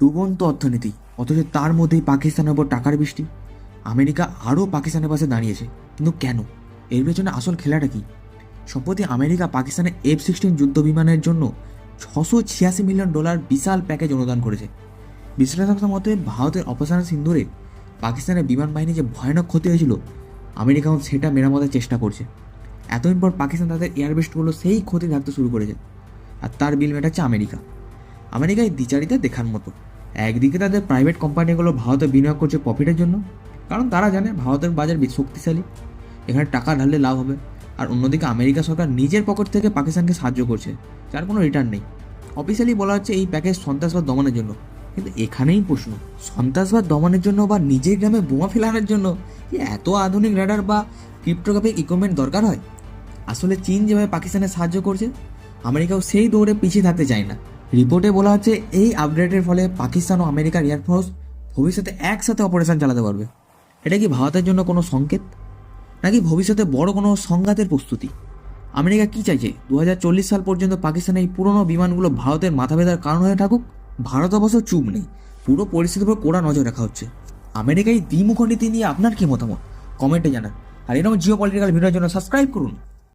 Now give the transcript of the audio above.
ডুবন্ত অর্থনীতি, অথচ তার মধ্যেই পাকিস্তানের ওপর টাকার বৃষ্টি। আমেরিকা আরও পাকিস্তানের পাশে দাঁড়িয়েছে, কিন্তু কেন? এর পেছনে আসল খেলাটা কি? সম্প্রতি আমেরিকা পাকিস্তানের F-16 যুদ্ধ বিমানের জন্য $686 মিলিয়ন বিশাল প্যাকেজ অনুদান করেছে। বিশ্লেষকদের মতে ভারতের অপারেশন সিন্দুরে পাকিস্তানের বিমান বাহিনী যে ভয়ানক ক্ষতি হয়েছিল, আমেরিকা এখন সেটা মেরামতের চেষ্টা করছে। এতদিন পর পাকিস্তান তাদের এয়ারবেসগুলো সেই ক্ষতি ঢাকতে শুরু করেছে, আর তার বিল মেটাচ্ছে আমেরিকা। আমেরিকায় দ্বিচারিতা দেখার মতো। একদিকে তাদের প্রাইভেট কোম্পানিগুলো ভারতে বিনিয়োগ করছে প্রফিটের জন্য, কারণ তারা জানে ভারতের বাজার বেশ শক্তিশালী, এখানে টাকা ঢাললে লাভ হবে। আর অন্যদিকে আমেরিকা সরকার নিজের পকেট থেকে পাকিস্তানকে সাহায্য করছে, যার কোনো রিটার্ন নেই। অফিসিয়ালি বলা হচ্ছে এই প্যাকেজ সন্ত্রাসবাদ দমনের জন্য, কিন্তু এখানেই প্রশ্ন, সন্ত্রাসবাদ দমনের জন্য বা নিজের গ্রামে বোমা ফেলানোর জন্য কি এত আধুনিক রেডার বা ক্রিপ্টোগ্রাফিক ইকুইপমেন্ট দরকার হয়? আসলে চীন যেভাবে পাকিস্তানে সাহায্য করছে, আমেরিকাও সেই দৌড়ে পিছিয়ে থাকতে চায় না। রিপোর্টে বলা হচ্ছে এই আপগ্রেডের ফলে পাকিস্তান ও আমেরিকার এয়ারফোর্স ভবিষ্যতে একসাথে অপারেশন চালাতে পারবে। এটা কি ভারতের জন্য কোনো সংকেত, নাকি ভবিষ্যতে বড় কোনো সংঘাতের প্রস্তুতি? আমেরিকা কি চাইছে 2040 সাল পর্যন্ত পাকিস্তানের এই পুরনো বিমানগুলো ভারতের মাথা ব্যথার কারণ হয়ে থাকুক? ভারত অবশ্য চুপ নেই, পুরো পরিস্থিতির উপর কড়া নজর রাখা হচ্ছে। আমেরিকার এই দ্বিমুখ নীতি নিয়ে আপনার কি মতামত কমেন্টে জানান। আর এরকম জিও পলিটিক্যাল ভিডিওর জন্য সাবস্ক্রাইব করুন।